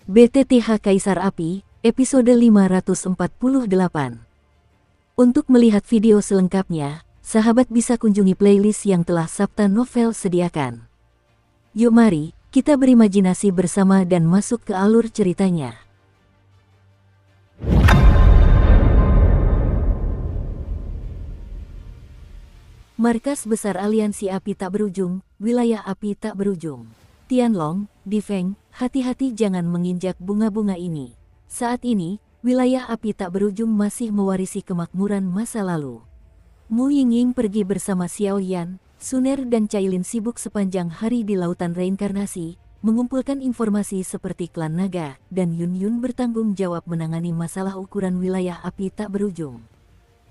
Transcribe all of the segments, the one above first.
BTTH Kaisar Api, episode 548. Untuk melihat video selengkapnya, sahabat bisa kunjungi playlist yang telah Sabta Novel sediakan. Yuk mari, kita berimajinasi bersama dan masuk ke alur ceritanya. Markas Besar Aliansi Api Tak Berujung, Wilayah Api Tak Berujung. Tianlong, Difeng, hati-hati jangan menginjak bunga-bunga ini. Saat ini, wilayah Api Tak Berujung masih mewarisi kemakmuran masa lalu. Mu Yingying pergi bersama Xiao Yan, Suner dan Cailin sibuk sepanjang hari di Lautan Reinkarnasi, mengumpulkan informasi seperti klan naga, dan Yun Yun bertanggung jawab menangani masalah ukuran wilayah Api Tak Berujung.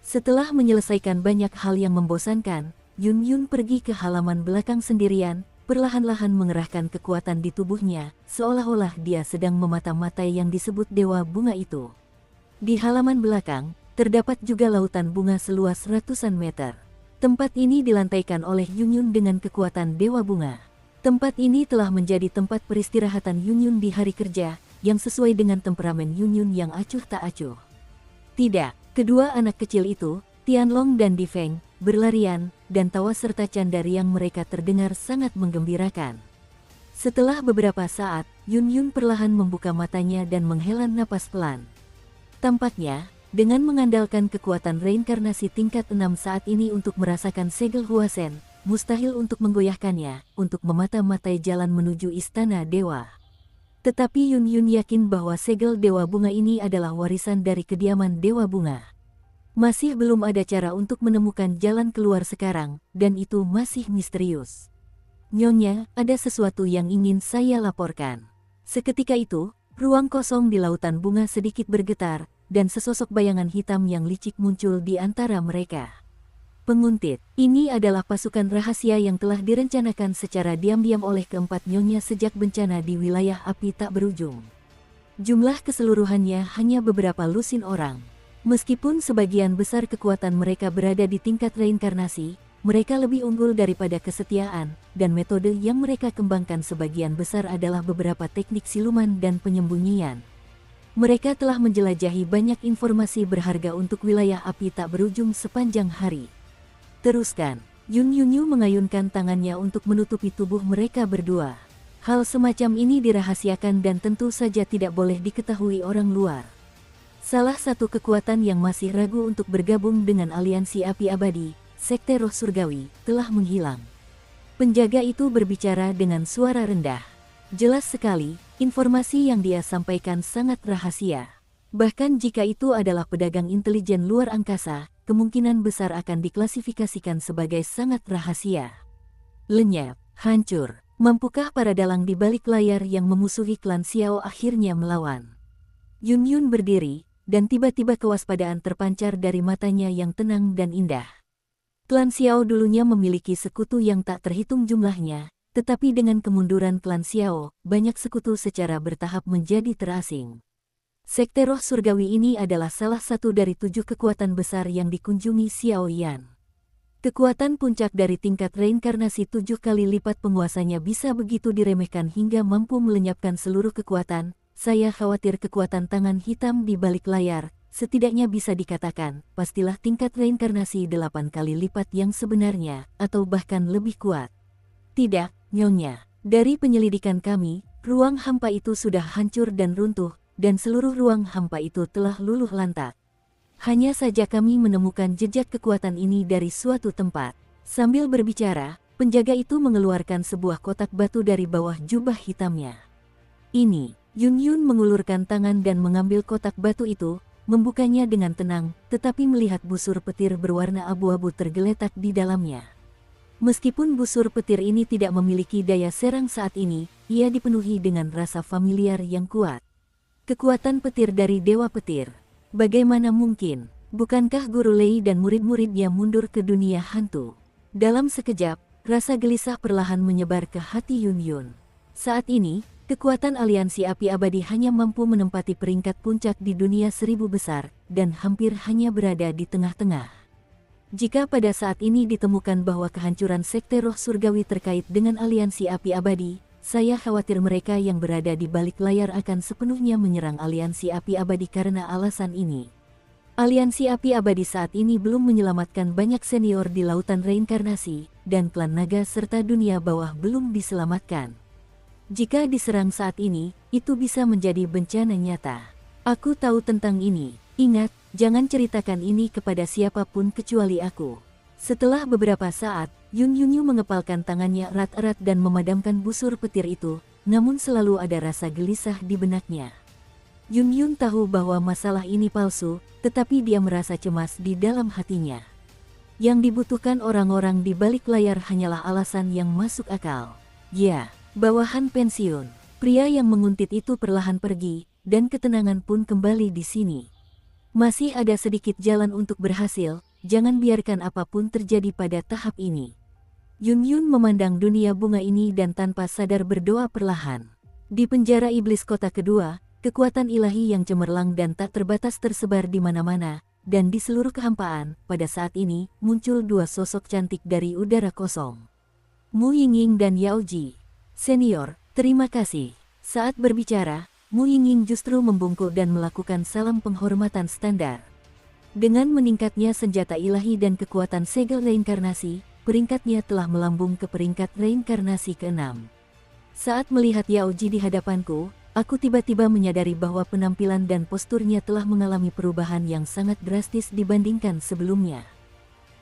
Setelah menyelesaikan banyak hal yang membosankan, Yun Yun pergi ke halaman belakang sendirian, perlahan-lahan mengerahkan kekuatan di tubuhnya, seolah-olah dia sedang memata-matai yang disebut Dewa Bunga itu. Di halaman belakang, terdapat juga lautan bunga seluas ratusan meter. Tempat ini dilantaikan oleh Yun Yun dengan kekuatan Dewa Bunga. Tempat ini telah menjadi tempat peristirahatan Yun Yun di hari kerja, yang sesuai dengan temperamen Yun Yun yang acuh tak acuh. Tidak. Kedua anak kecil itu, Tianlong dan Difeng, berlarian, dan tawa serta canda riang mereka terdengar sangat menggembirakan. Setelah beberapa saat, Yun Yun perlahan membuka matanya dan menghela napas pelan. Tampaknya, dengan mengandalkan kekuatan reinkarnasi tingkat 6 saat ini untuk merasakan segel Huasen, mustahil untuk menggoyahkannya, untuk memata-matai jalan menuju Istana Dewa. Tetapi Yun Yun yakin bahwa segel Dewa Bunga ini adalah warisan dari kediaman Dewa Bunga. Masih belum ada cara untuk menemukan jalan keluar sekarang, dan itu masih misterius. Nyonya, ada sesuatu yang ingin saya laporkan. Seketika itu, ruang kosong di lautan bunga sedikit bergetar, dan sesosok bayangan hitam yang licik muncul di antara mereka. Penguntit, ini adalah pasukan rahasia yang telah direncanakan secara diam-diam oleh keempat nyonya sejak bencana di wilayah Api Tak Berujung. Jumlah keseluruhannya hanya beberapa lusin orang. Meskipun sebagian besar kekuatan mereka berada di tingkat reinkarnasi, mereka lebih unggul daripada kesetiaan, dan metode yang mereka kembangkan sebagian besar adalah beberapa teknik siluman dan penyembunyian. Mereka telah menjelajahi banyak informasi berharga untuk wilayah Api Tak Berujung sepanjang hari. Teruskan, Yun Yunyu mengayunkan tangannya untuk menutupi tubuh mereka berdua. Hal semacam ini dirahasiakan dan tentu saja tidak boleh diketahui orang luar. Salah satu kekuatan yang masih ragu untuk bergabung dengan aliansi api abadi, Sekte Roh Surgawi, telah menghilang. Penjaga itu berbicara dengan suara rendah. Jelas sekali, informasi yang dia sampaikan sangat rahasia. Bahkan jika itu adalah pedagang intelijen luar angkasa, kemungkinan besar akan diklasifikasikan sebagai sangat rahasia. Lenyap, hancur, mampukah para dalang di balik layar yang memusuhi klan Xiao akhirnya melawan? Yun Yun berdiri, dan tiba-tiba kewaspadaan terpancar dari matanya yang tenang dan indah. Klan Xiao dulunya memiliki sekutu yang tak terhitung jumlahnya, tetapi dengan kemunduran klan Xiao, banyak sekutu secara bertahap menjadi terasing. Sekte Roh Surgawi ini adalah salah satu dari 7 kekuatan besar yang dikunjungi Xiao Yan. Kekuatan puncak dari tingkat reinkarnasi 7 kali lipat penguasanya bisa begitu diremehkan hingga mampu melenyapkan seluruh kekuatan. Saya khawatir kekuatan tangan hitam di balik layar, setidaknya bisa dikatakan, pastilah tingkat reinkarnasi 8 kali lipat yang sebenarnya, atau bahkan lebih kuat. Tidak, Nyonya. Dari penyelidikan kami, ruang hampa itu sudah hancur dan runtuh, dan seluruh ruang hampa itu telah luluh lantak. Hanya saja kami menemukan jejak kekuatan ini dari suatu tempat. Sambil berbicara, penjaga itu mengeluarkan sebuah kotak batu dari bawah jubah hitamnya. Ini, Yun Yun mengulurkan tangan dan mengambil kotak batu itu, membukanya dengan tenang, tetapi melihat busur petir berwarna abu-abu tergeletak di dalamnya. Meskipun busur petir ini tidak memiliki daya serang saat ini, ia dipenuhi dengan rasa familiar yang kuat. Kekuatan petir dari Dewa Petir. Bagaimana mungkin? Bukankah Guru Lei dan murid-muridnya mundur ke dunia hantu? Dalam sekejap, rasa gelisah perlahan menyebar ke hati Yun Yun. Saat ini, kekuatan aliansi api abadi hanya mampu menempati peringkat puncak di dunia 1000 besar, dan hampir hanya berada di tengah-tengah. Jika pada saat ini ditemukan bahwa kehancuran Sekte Roh Surgawi terkait dengan aliansi api abadi, saya khawatir mereka yang berada di balik layar akan sepenuhnya menyerang aliansi api abadi karena alasan ini. Aliansi api abadi saat ini belum menyelamatkan banyak senior di lautan reinkarnasi, dan klan naga serta dunia bawah belum diselamatkan. Jika diserang saat ini, itu bisa menjadi bencana nyata. Aku tahu tentang ini. Ingat, jangan ceritakan ini kepada siapapun kecuali aku. Setelah beberapa saat, Yun Yunyu mengepalkan tangannya erat-erat dan memadamkan busur petir itu, namun selalu ada rasa gelisah di benaknya. Yun Yun tahu bahwa masalah ini palsu, tetapi dia merasa cemas di dalam hatinya. Yang dibutuhkan orang-orang di balik layar hanyalah alasan yang masuk akal. Ya, bawahan pensiun. Pria yang menguntit itu perlahan pergi, dan ketenangan pun kembali di sini. Masih ada sedikit jalan untuk berhasil, jangan biarkan apapun terjadi pada tahap ini. Yun Yun memandang dunia bunga ini dan tanpa sadar berdoa perlahan. Di penjara iblis kota kedua, kekuatan ilahi yang cemerlang dan tak terbatas tersebar di mana-mana, dan di seluruh kehampaan. Pada saat ini, muncul dua sosok cantik dari udara kosong. Mu Yingying dan Yao Ji. Senior, terima kasih. Saat berbicara, Mu Yingying justru membungkuk dan melakukan salam penghormatan standar. Dengan meningkatnya senjata ilahi dan kekuatan segel reinkarnasi, peringkatnya telah melambung ke peringkat reinkarnasi ke-6. Saat melihat Yao Ji di hadapanku, aku tiba-tiba menyadari bahwa penampilan dan posturnya telah mengalami perubahan yang sangat drastis dibandingkan sebelumnya.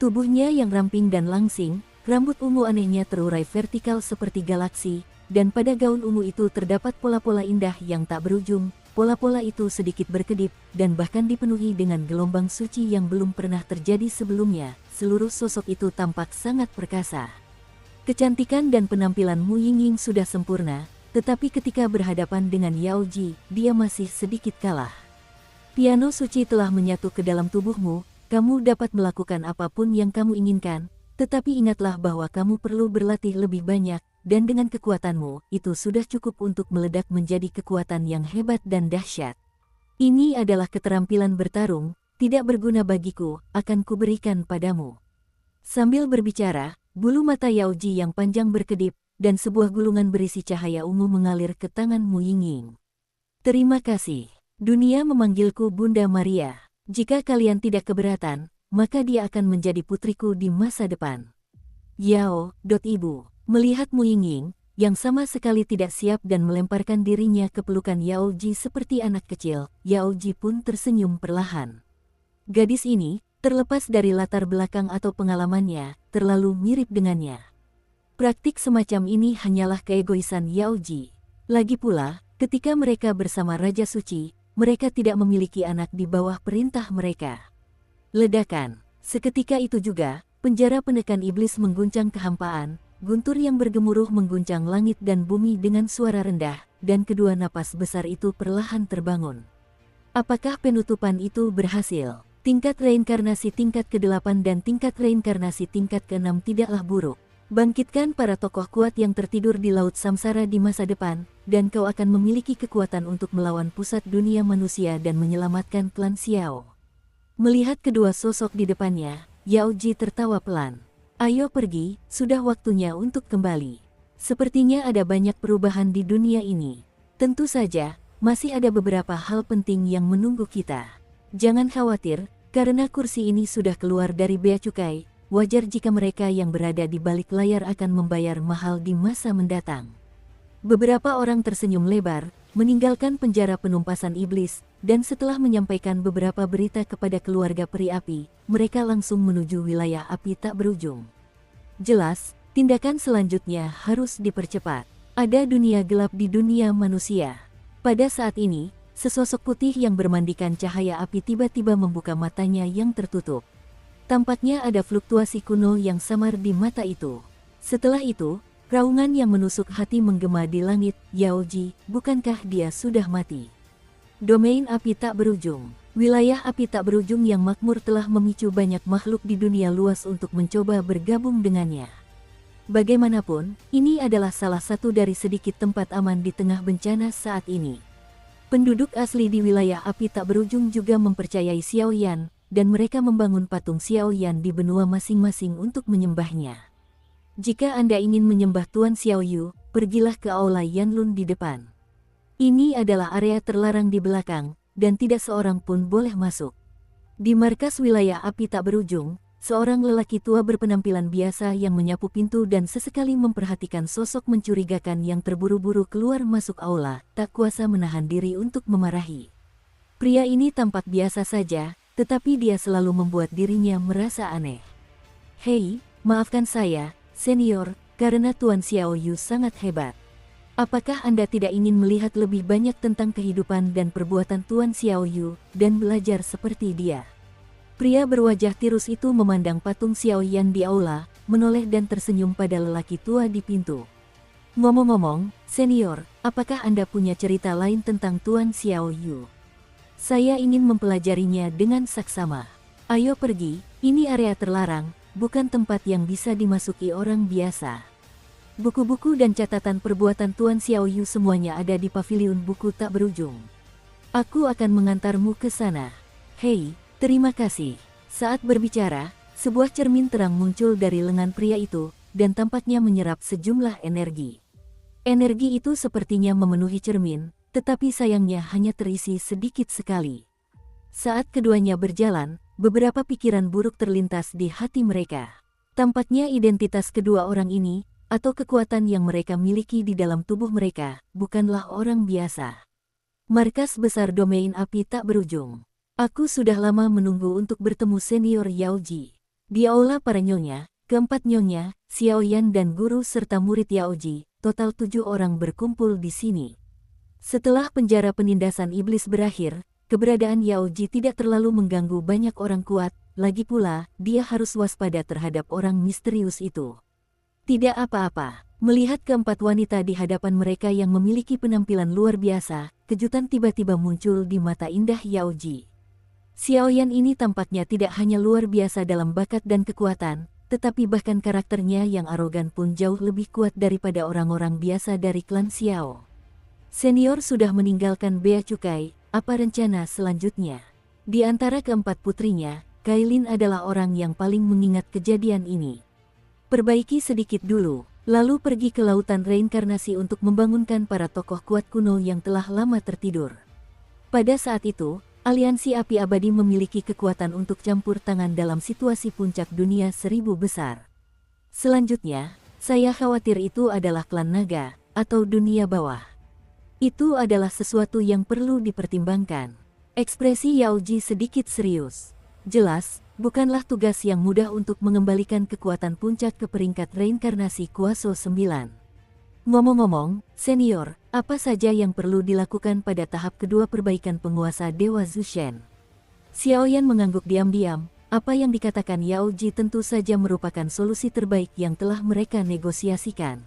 Tubuhnya yang ramping dan langsing, rambut ungu anehnya terurai vertikal seperti galaksi, dan pada gaun ungu itu terdapat pola-pola indah yang tak berujung. Pola-pola itu sedikit berkedip, dan bahkan dipenuhi dengan gelombang suci yang belum pernah terjadi sebelumnya. Seluruh sosok itu tampak sangat perkasa. Kecantikan dan penampilan Mu Yingying sudah sempurna, tetapi ketika berhadapan dengan Yao Ji, dia masih sedikit kalah. Piano suci telah menyatu ke dalam tubuhmu, kamu dapat melakukan apapun yang kamu inginkan, tetapi ingatlah bahwa kamu perlu berlatih lebih banyak, dan dengan kekuatanmu, itu sudah cukup untuk meledak menjadi kekuatan yang hebat dan dahsyat. Ini adalah keterampilan bertarung, tidak berguna bagiku, akan kuberikan padamu. Sambil berbicara, bulu mata Yao Ji yang panjang berkedip, dan sebuah gulungan berisi cahaya ungu mengalir ke tangan Mu Yingying. Terima kasih. Dunia memanggilku Bunda Maria. Jika kalian tidak keberatan, maka dia akan menjadi putriku di masa depan. Yao, ibu. Melihat Mu Yingying, yang sama sekali tidak siap dan melemparkan dirinya ke pelukan Yao Ji seperti anak kecil, Yao Ji pun tersenyum perlahan. Gadis ini, terlepas dari latar belakang atau pengalamannya, terlalu mirip dengannya. Praktik semacam ini hanyalah keegoisan Yao Ji. Lagi pula, ketika mereka bersama Raja Suci, mereka tidak memiliki anak di bawah perintah mereka. Ledakan. Seketika itu juga, penjara penekan iblis mengguncang kehampaan, guntur yang bergemuruh mengguncang langit dan bumi dengan suara rendah, dan kedua napas besar itu perlahan terbangun. Apakah penutupan itu berhasil? Tingkat reinkarnasi tingkat ke-8 dan tingkat reinkarnasi tingkat ke-6 tidaklah buruk. Bangkitkan para tokoh kuat yang tertidur di Laut Samsara di masa depan, dan kau akan memiliki kekuatan untuk melawan pusat dunia manusia dan menyelamatkan klan Xiao. Melihat kedua sosok di depannya, Yao Ji tertawa pelan. Ayo pergi, sudah waktunya untuk kembali. Sepertinya ada banyak perubahan di dunia ini. Tentu saja, masih ada beberapa hal penting yang menunggu kita. Jangan khawatir, karena kursi ini sudah keluar dari bea cukai. Wajar jika mereka yang berada di balik layar akan membayar mahal di masa mendatang. Beberapa orang tersenyum lebar, meninggalkan penjara penumpasan iblis, dan setelah menyampaikan beberapa berita kepada keluarga peri api, mereka langsung menuju wilayah api tak berujung. Jelas, tindakan selanjutnya harus dipercepat. Ada dunia gelap di dunia manusia. Pada saat ini, sesosok putih yang bermandikan cahaya api tiba-tiba membuka matanya yang tertutup. Tampaknya ada fluktuasi kuno yang samar di mata itu. Setelah itu, raungan yang menusuk hati menggema di langit. Yao Ji, bukankah dia sudah mati? Domain api tak berujung. Wilayah api tak berujung yang makmur telah memicu banyak makhluk di dunia luas untuk mencoba bergabung dengannya. Bagaimanapun, ini adalah salah satu dari sedikit tempat aman di tengah bencana saat ini. Penduduk asli di wilayah api tak berujung juga mempercayai Xiao Yan, dan mereka membangun patung Xiao Yan di benua masing-masing untuk menyembahnya. Jika Anda ingin menyembah Tuan Xiao Yu, pergilah ke aula Yanlun di depan. Ini adalah area terlarang di belakang, dan tidak seorang pun boleh masuk. Di markas wilayah api tak berujung, seorang lelaki tua berpenampilan biasa yang menyapu pintu dan sesekali memperhatikan sosok mencurigakan yang terburu-buru keluar masuk aula, tak kuasa menahan diri untuk memarahi. Pria ini tampak biasa saja, tetapi dia selalu membuat dirinya merasa aneh. Hei, maafkan saya, senior, karena Tuan Xiao Yu sangat hebat. Apakah Anda tidak ingin melihat lebih banyak tentang kehidupan dan perbuatan Tuan Xiao Yu, dan belajar seperti dia? Pria berwajah tirus itu memandang patung Xiao Yan di aula, menoleh dan tersenyum pada lelaki tua di pintu. Ngomong-ngomong, senior, apakah Anda punya cerita lain tentang Tuan Xiao Yu? Saya ingin mempelajarinya dengan saksama. Ayo pergi, ini area terlarang, bukan tempat yang bisa dimasuki orang biasa. Buku-buku dan catatan perbuatan Tuan Xiao Yu semuanya ada di paviliun buku tak berujung. Aku akan mengantarmu ke sana. Hei, terima kasih. Saat berbicara, sebuah cermin terang muncul dari lengan pria itu, dan tampaknya menyerap sejumlah energi. Energi itu sepertinya memenuhi cermin, tetapi sayangnya hanya terisi sedikit sekali. Saat keduanya berjalan, beberapa pikiran buruk terlintas di hati mereka. Tampaknya identitas kedua orang ini, atau kekuatan yang mereka miliki di dalam tubuh mereka, bukanlah orang biasa. Markas besar domain api tak berujung. Aku sudah lama menunggu untuk bertemu senior Yao Ji. Di aula para nyonya, keempat nyonya, Xiao Yan dan guru serta murid Yao Ji, total 7 orang berkumpul di sini. Setelah penjara penindasan iblis berakhir, keberadaan Yao Ji tidak terlalu mengganggu banyak orang kuat, lagi pula, dia harus waspada terhadap orang misterius itu. Tidak apa-apa, melihat keempat wanita di hadapan mereka yang memiliki penampilan luar biasa, kejutan tiba-tiba muncul di mata indah Yao Ji. Xiao Yan ini tampaknya tidak hanya luar biasa dalam bakat dan kekuatan, tetapi bahkan karakternya yang arogan pun jauh lebih kuat daripada orang-orang biasa dari klan Xiao. Senior sudah meninggalkan Bea Cukai, apa rencana selanjutnya? Di antara keempat putrinya, Kailin adalah orang yang paling mengingat kejadian ini. Perbaiki sedikit dulu, lalu pergi ke lautan reinkarnasi untuk membangunkan para tokoh kuat kuno yang telah lama tertidur. Pada saat itu, Aliansi Api Abadi memiliki kekuatan untuk campur tangan dalam situasi puncak dunia 1000 besar. Selanjutnya, saya khawatir itu adalah klan naga, atau dunia bawah. Itu adalah sesuatu yang perlu dipertimbangkan. Ekspresi Yao Ji sedikit serius. Jelas, bukanlah tugas yang mudah untuk mengembalikan kekuatan puncak ke peringkat reinkarnasi Kuaso 9. Ngomong-ngomong, senior, apa saja yang perlu dilakukan pada tahap kedua perbaikan penguasa Dewa Zushen? Xiao Yan mengangguk diam-diam, apa yang dikatakan Yao Ji tentu saja merupakan solusi terbaik yang telah mereka negosiasikan.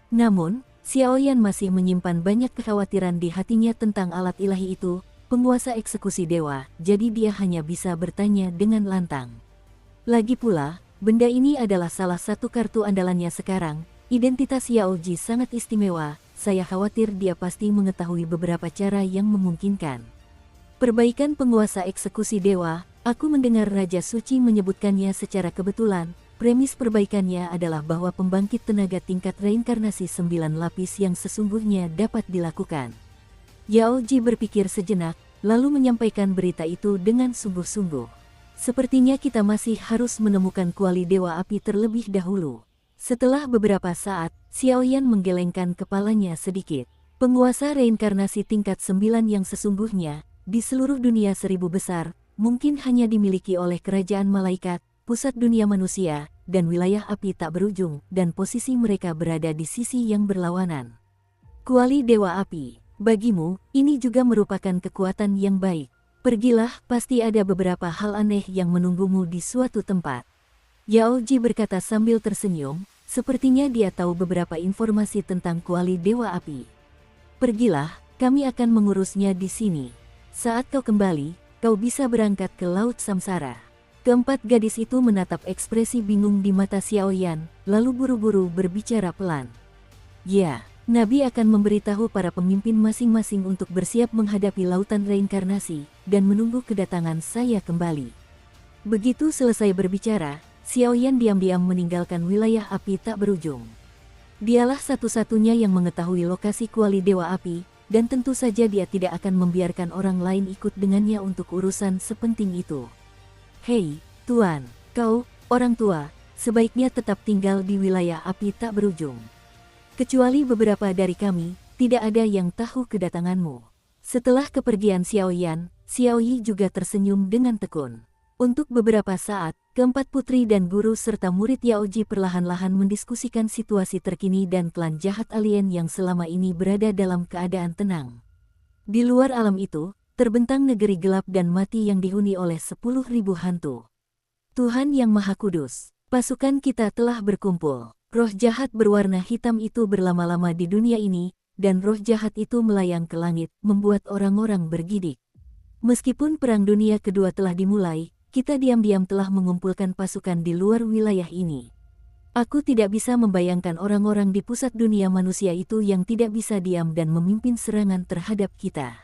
Namun, Xiao Yan masih menyimpan banyak kekhawatiran di hatinya tentang alat ilahi itu, penguasa eksekusi dewa, jadi dia hanya bisa bertanya dengan lantang. Lagi pula, benda ini adalah salah satu kartu andalannya sekarang. Identitas Yao Ji sangat istimewa, saya khawatir dia pasti mengetahui beberapa cara yang memungkinkan. Perbaikan penguasa eksekusi dewa, aku mendengar Raja Suci menyebutkannya secara kebetulan, premis perbaikannya adalah bahwa pembangkit tenaga tingkat reinkarnasi 9 lapis yang sesungguhnya dapat dilakukan. Yao Ji berpikir sejenak, lalu menyampaikan berita itu dengan sungguh-sungguh. Sepertinya kita masih harus menemukan kuali Dewa Api terlebih dahulu. Setelah beberapa saat, Xiao Yan menggelengkan kepalanya sedikit. Penguasa reinkarnasi tingkat 9 yang sesungguhnya, di seluruh dunia 1000 besar, mungkin hanya dimiliki oleh kerajaan malaikat, pusat dunia manusia, dan wilayah api tak berujung, dan posisi mereka berada di sisi yang berlawanan. Kuali Dewa Api, bagimu, ini juga merupakan kekuatan yang baik. Pergilah, pasti ada beberapa hal aneh yang menunggumu di suatu tempat. Yao Ji berkata sambil tersenyum, sepertinya dia tahu beberapa informasi tentang kuali Dewa Api. Pergilah, kami akan mengurusnya di sini. Saat kau kembali, kau bisa berangkat ke Laut Samsara. Keempat gadis itu menatap ekspresi bingung di mata Xiao Yan, lalu buru-buru berbicara pelan. Ya, Nabi akan memberitahu para pemimpin masing-masing untuk bersiap menghadapi lautan reinkarnasi, dan menunggu kedatangan saya kembali. Begitu selesai berbicara, Xiao Yan diam-diam meninggalkan wilayah api tak berujung. Dialah satu-satunya yang mengetahui lokasi kuali Dewa Api, dan tentu saja dia tidak akan membiarkan orang lain ikut dengannya untuk urusan sepenting itu. Hei, Tuan, kau, orang tua, sebaiknya tetap tinggal di wilayah api tak berujung. Kecuali beberapa dari kami, tidak ada yang tahu kedatanganmu. Setelah kepergian Xiao Yan, Xiao Yi juga tersenyum dengan tekun. Untuk beberapa saat, keempat putri dan guru serta murid Yao Ji perlahan-lahan mendiskusikan situasi terkini dan klan jahat alien yang selama ini berada dalam keadaan tenang. Di luar alam itu, terbentang negeri gelap dan mati yang dihuni oleh 10.000 hantu. Tuhan yang Maha Kudus, pasukan kita telah berkumpul. Roh jahat berwarna hitam itu berlama-lama di dunia ini, dan roh jahat itu melayang ke langit, membuat orang-orang bergidik. Meskipun Perang Dunia Kedua telah dimulai, kita diam-diam telah mengumpulkan pasukan di luar wilayah ini. Aku tidak bisa membayangkan orang-orang di pusat dunia manusia itu yang tidak bisa diam dan memimpin serangan terhadap kita.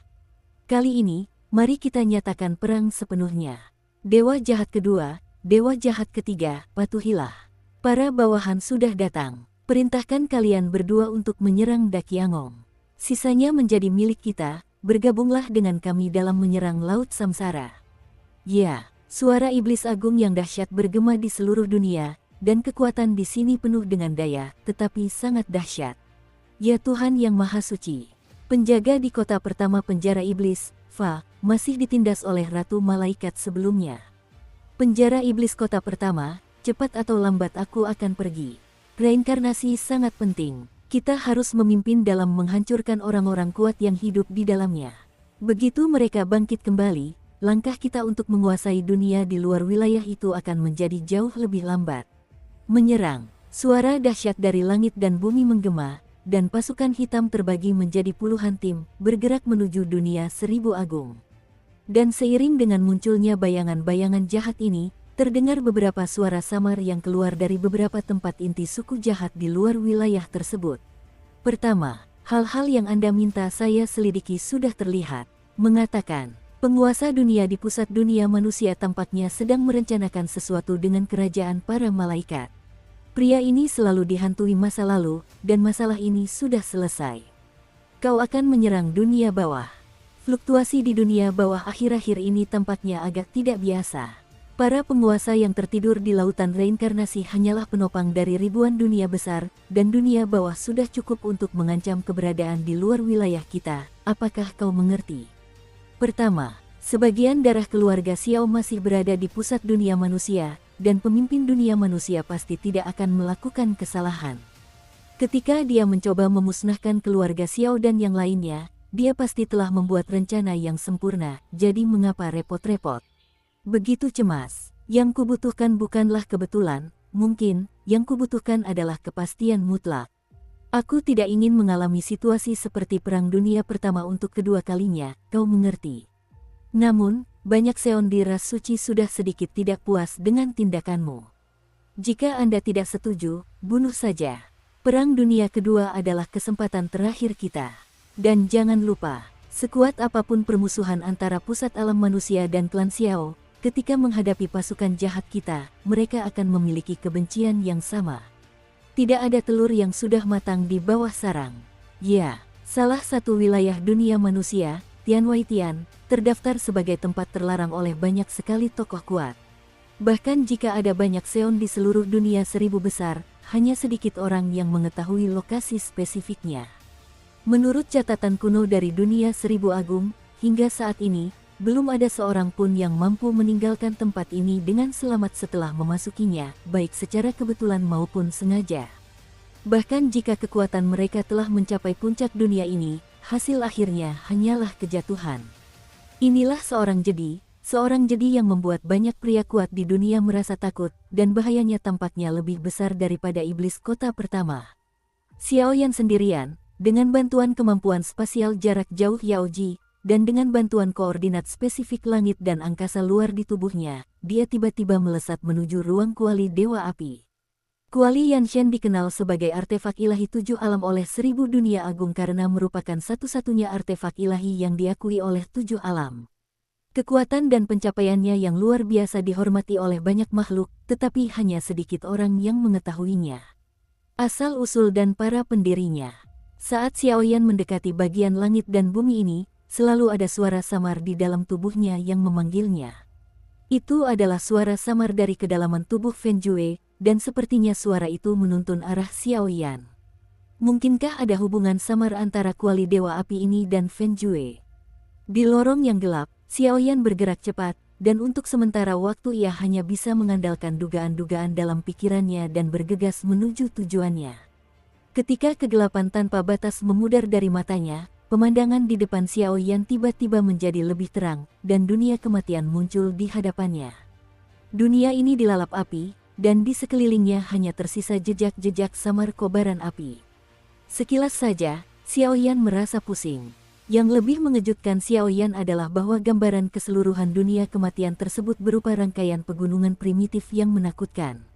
Kali ini, mari kita nyatakan perang sepenuhnya. Dewa jahat kedua, dewa jahat ketiga, patuhilah. Para bawahan sudah datang. Perintahkan kalian berdua untuk menyerang Dakiangong. Sisanya menjadi milik kita, bergabunglah dengan kami dalam menyerang Laut Samsara. Ya. Suara iblis agung yang dahsyat bergema di seluruh dunia, dan kekuatan di sini penuh dengan daya, tetapi sangat dahsyat. Ya Tuhan yang Maha Suci, penjaga di kota pertama penjara iblis, Fa, masih ditindas oleh Ratu Malaikat sebelumnya. Penjara iblis kota pertama, cepat atau lambat aku akan pergi. Reinkarnasi sangat penting, kita harus memimpin dalam menghancurkan orang-orang kuat yang hidup di dalamnya. Begitu mereka bangkit kembali, langkah kita untuk menguasai dunia di luar wilayah itu akan menjadi jauh lebih lambat. Menyerang, suara dahsyat dari langit dan bumi menggema, dan pasukan hitam terbagi menjadi puluhan tim, bergerak menuju dunia 1000 agung. Dan seiring dengan munculnya bayangan-bayangan jahat ini, terdengar beberapa suara samar yang keluar dari beberapa tempat inti suku jahat di luar wilayah tersebut. Pertama, hal-hal yang Anda minta saya selidiki sudah terlihat, mengatakan, penguasa dunia di pusat dunia manusia tampaknya sedang merencanakan sesuatu dengan kerajaan para malaikat. Pria ini selalu dihantui masa lalu, dan masalah ini sudah selesai. Kau akan menyerang dunia bawah. Fluktuasi di dunia bawah akhir-akhir ini tampaknya agak tidak biasa. Para penguasa yang tertidur di lautan reinkarnasi hanyalah penopang dari ribuan dunia besar, dan dunia bawah sudah cukup untuk mengancam keberadaan di luar wilayah kita. Apakah kau mengerti? Pertama, sebagian darah keluarga Xiao masih berada di pusat dunia manusia, dan pemimpin dunia manusia pasti tidak akan melakukan kesalahan. Ketika dia mencoba memusnahkan keluarga Xiao dan yang lainnya, dia pasti telah membuat rencana yang sempurna, jadi mengapa repot-repot? Begitu cemas. Yang kubutuhkan bukanlah kebetulan, mungkin, yang kubutuhkan adalah kepastian mutlak. Aku tidak ingin mengalami situasi seperti Perang Dunia Pertama untuk kedua kalinya, kau mengerti. Namun, banyak Seon di ras suci sudah sedikit tidak puas dengan tindakanmu. Jika Anda tidak setuju, bunuh saja. Perang Dunia Kedua adalah kesempatan terakhir kita. Dan jangan lupa, sekuat apapun permusuhan antara pusat alam manusia dan klan Xiao, ketika menghadapi pasukan jahat kita, mereka akan memiliki kebencian yang sama. Tidak ada telur yang sudah matang di bawah sarang. Ya, salah satu wilayah dunia manusia, Tianwaitian, terdaftar sebagai tempat terlarang oleh banyak sekali tokoh kuat. Bahkan jika ada banyak Seon di seluruh dunia 1000 besar, hanya sedikit orang yang mengetahui lokasi spesifiknya. Menurut catatan kuno dari dunia 1000 agung, hingga saat ini, belum ada seorang pun yang mampu meninggalkan tempat ini dengan selamat setelah memasukinya, baik secara kebetulan maupun sengaja. Bahkan jika kekuatan mereka telah mencapai puncak dunia ini, hasil akhirnya hanyalah kejatuhan. Inilah seorang jedi yang membuat banyak pria kuat di dunia merasa takut, dan bahayanya tampaknya lebih besar daripada iblis kota pertama. Xiao Yan sendirian, dengan bantuan kemampuan spasial jarak jauh Yao Ji, dan dengan bantuan koordinat spesifik langit dan angkasa luar di tubuhnya, dia tiba-tiba melesat menuju ruang kuali Dewa Api. Kuali Yanshen dikenal sebagai artefak ilahi 7 alam oleh 1000 dunia agung karena merupakan satu-satunya artefak ilahi yang diakui oleh 7 alam. Kekuatan dan pencapaiannya yang luar biasa dihormati oleh banyak makhluk, tetapi hanya sedikit orang yang mengetahuinya. Asal-usul dan para pendirinya. Saat Xiaoyan mendekati bagian langit dan bumi ini, selalu ada suara samar di dalam tubuhnya yang memanggilnya. Itu adalah suara samar dari kedalaman tubuh Fenjue, dan sepertinya suara itu menuntun arah Xiaoyan. Mungkinkah ada hubungan samar antara kuali Dewa Api ini dan Fenjue? Di lorong yang gelap, Xiaoyan bergerak cepat, dan untuk sementara waktu ia hanya bisa mengandalkan dugaan-dugaan dalam pikirannya dan bergegas menuju tujuannya. Ketika kegelapan tanpa batas memudar dari matanya, pemandangan di depan Xiaoyan tiba-tiba menjadi lebih terang, dan dunia kematian muncul di hadapannya. Dunia ini dilalap api, dan di sekelilingnya hanya tersisa jejak-jejak samar kobaran api. Sekilas saja, Xiaoyan merasa pusing. Yang lebih mengejutkan Xiaoyan adalah bahwa gambaran keseluruhan dunia kematian tersebut berupa rangkaian pegunungan primitif yang menakutkan.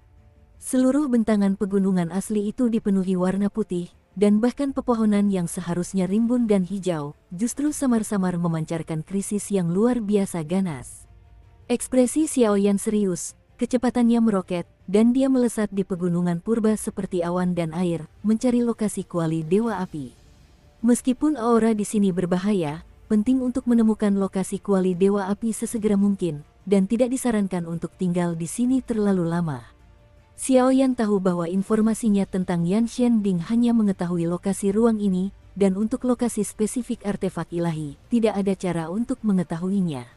Seluruh bentangan pegunungan asli itu dipenuhi warna putih, dan bahkan pepohonan yang seharusnya rimbun dan hijau, justru samar-samar memancarkan krisis yang luar biasa ganas. Ekspresi Xiaoyan serius, kecepatannya meroket, dan dia melesat di pegunungan purba seperti awan dan air, mencari lokasi kuali Dewa Api. Meskipun aura di sini berbahaya, penting untuk menemukan lokasi kuali Dewa Api sesegera mungkin, dan tidak disarankan untuk tinggal di sini terlalu lama. Xiaoyan tahu bahwa informasinya tentang Yan Shenbing hanya mengetahui lokasi ruang ini, dan untuk lokasi spesifik artefak ilahi, tidak ada cara untuk mengetahuinya.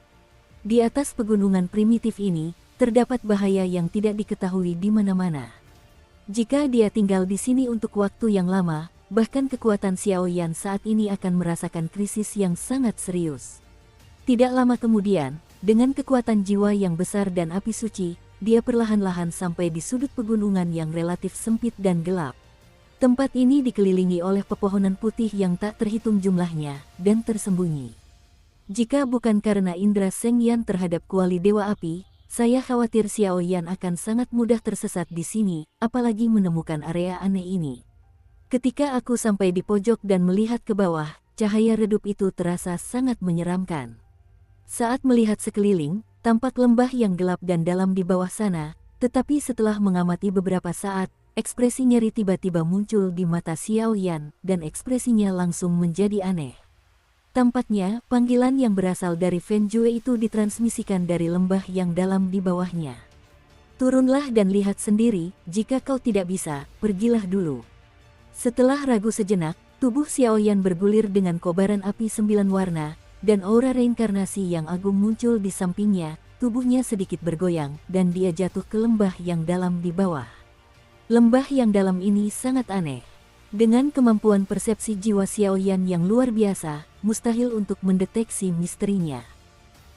Di atas pegunungan primitif ini, terdapat bahaya yang tidak diketahui di mana-mana. Jika dia tinggal di sini untuk waktu yang lama, bahkan kekuatan Xiaoyan saat ini akan merasakan krisis yang sangat serius. Tidak lama kemudian, dengan kekuatan jiwa yang besar dan api suci, dia perlahan-lahan sampai di sudut pegunungan yang relatif sempit dan gelap. Tempat ini dikelilingi oleh pepohonan putih yang tak terhitung jumlahnya, dan tersembunyi. Jika bukan karena indera Shengyan terhadap kuali Dewa Api, saya khawatir Xiaoyan akan sangat mudah tersesat di sini, apalagi menemukan area aneh ini. Ketika aku sampai di pojok dan melihat ke bawah, cahaya redup itu terasa sangat menyeramkan. Saat melihat sekeliling, tampak lembah yang gelap dan dalam di bawah sana, tetapi setelah mengamati beberapa saat, ekspresi nyeri tiba-tiba muncul di mata Xiaoyan, dan ekspresinya langsung menjadi aneh. Tampaknya, panggilan yang berasal dari Fenjue itu ditransmisikan dari lembah yang dalam di bawahnya. Turunlah dan lihat sendiri, jika kau tidak bisa, pergilah dulu. Setelah ragu sejenak, tubuh Xiaoyan bergulir dengan kobaran api 9 warna, dan aura reinkarnasi yang agung muncul di sampingnya, tubuhnya sedikit bergoyang, dan dia jatuh ke lembah yang dalam di bawah. Lembah yang dalam ini sangat aneh. Dengan kemampuan persepsi jiwa Xiaoyan yang luar biasa, mustahil untuk mendeteksi misterinya.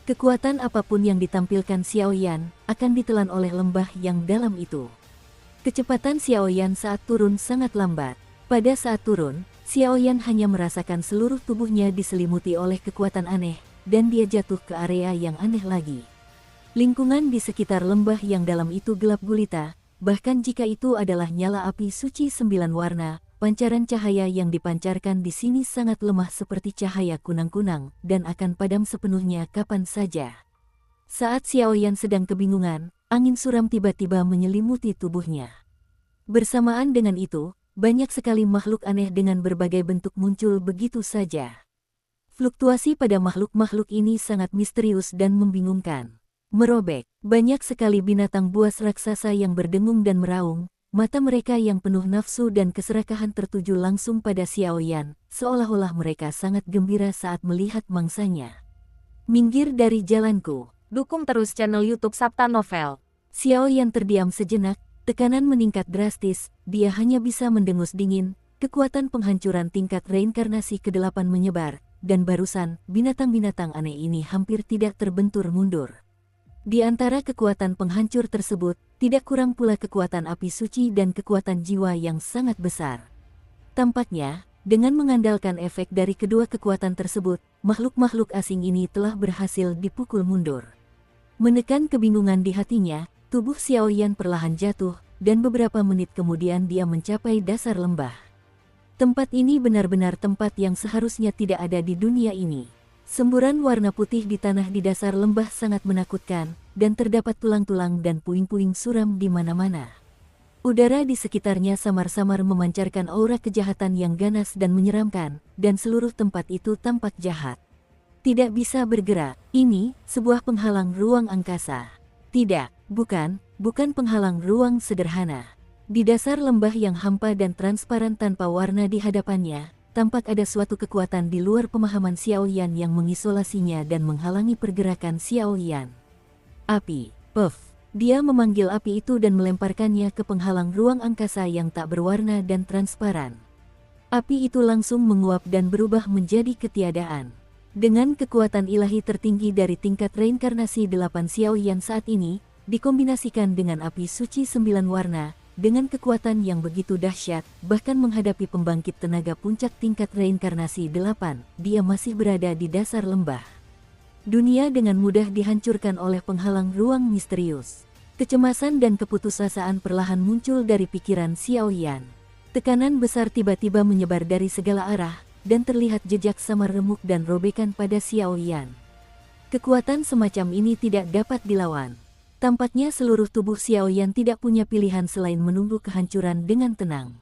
Kekuatan apapun yang ditampilkan Xiaoyan, akan ditelan oleh lembah yang dalam itu. Kecepatan Xiaoyan saat turun sangat lambat. Pada saat turun, Xiaoyan hanya merasakan seluruh tubuhnya diselimuti oleh kekuatan aneh, dan dia jatuh ke area yang aneh lagi. Lingkungan di sekitar lembah yang dalam itu gelap gulita, bahkan jika itu adalah nyala api suci 9 warna, pancaran cahaya yang dipancarkan di sini sangat lemah seperti cahaya kunang-kunang, dan akan padam sepenuhnya kapan saja. Saat Xiaoyan sedang kebingungan, angin suram tiba-tiba menyelimuti tubuhnya. Bersamaan dengan itu, banyak sekali makhluk aneh dengan berbagai bentuk muncul begitu saja. Fluktuasi pada makhluk-makhluk ini sangat misterius dan membingungkan. Merobek, banyak sekali binatang buas raksasa yang berdengung dan meraung, mata mereka yang penuh nafsu dan keserakahan tertuju langsung pada Xiaoyan, seolah-olah mereka sangat gembira saat melihat mangsanya. Minggir dari jalanku. Dukung terus channel YouTube Sabta Novel. Xiaoyan terdiam sejenak. Tekanan meningkat drastis, dia hanya bisa mendengus dingin, kekuatan penghancuran tingkat reinkarnasi ke-8 menyebar, dan barusan, binatang-binatang aneh ini hampir tidak terbentur mundur. Di antara kekuatan penghancur tersebut, tidak kurang pula kekuatan api suci dan kekuatan jiwa yang sangat besar. Tampaknya, dengan mengandalkan efek dari kedua kekuatan tersebut, makhluk-makhluk asing ini telah berhasil dipukul mundur. Menekan kebingungan di hatinya, tubuh Xiaoyan perlahan jatuh, dan beberapa menit kemudian dia mencapai dasar lembah. Tempat ini benar-benar tempat yang seharusnya tidak ada di dunia ini. Semburan warna putih di tanah di dasar lembah sangat menakutkan, dan terdapat tulang-tulang dan puing-puing suram di mana-mana. Udara di sekitarnya samar-samar memancarkan aura kejahatan yang ganas dan menyeramkan, dan seluruh tempat itu tampak jahat. Tidak bisa bergerak. Ini sebuah penghalang ruang angkasa. Tidak, bukan penghalang ruang sederhana. Di dasar lembah yang hampa dan transparan tanpa warna di hadapannya, tampak ada suatu kekuatan di luar pemahaman Xiaoyan yang mengisolasinya dan menghalangi pergerakan Xiaoyan. Api, puff. Dia memanggil api itu dan melemparkannya ke penghalang ruang angkasa yang tak berwarna dan transparan. Api itu langsung menguap dan berubah menjadi ketiadaan. Dengan kekuatan ilahi tertinggi dari tingkat reinkarnasi 8 Xiaoyan saat ini, dikombinasikan dengan api suci 9 warna, dengan kekuatan yang begitu dahsyat, bahkan menghadapi pembangkit tenaga puncak tingkat reinkarnasi 8, dia masih berada di dasar lembah. Dunia dengan mudah dihancurkan oleh penghalang ruang misterius. Kecemasan dan keputusasaan perlahan muncul dari pikiran Xiaoyan. Tekanan besar tiba-tiba menyebar dari segala arah, dan terlihat jejak samar remuk dan robekan pada Xiaoyan. Kekuatan semacam ini tidak dapat dilawan. Tampaknya seluruh tubuh Xiaoyan tidak punya pilihan selain menunggu kehancuran dengan tenang.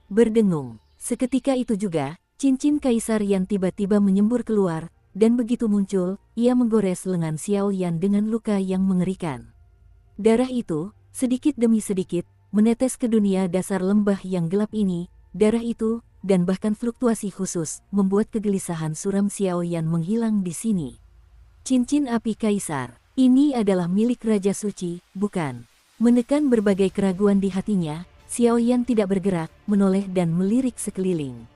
Berdengung, seketika itu juga, cincin kaisar yang tiba-tiba menyembur keluar, dan begitu muncul, ia menggores lengan Xiaoyan dengan luka yang mengerikan. Darah itu, sedikit demi sedikit, menetes ke dunia dasar lembah yang gelap ini. Darah itu, dan bahkan fluktuasi khusus, membuat kegelisahan suram Xiaoyan menghilang di sini. Cincin api kaisar, ini adalah milik Raja Suci, bukan? Menekan berbagai keraguan di hatinya, Xiaoyan tidak bergerak, menoleh dan melirik sekeliling.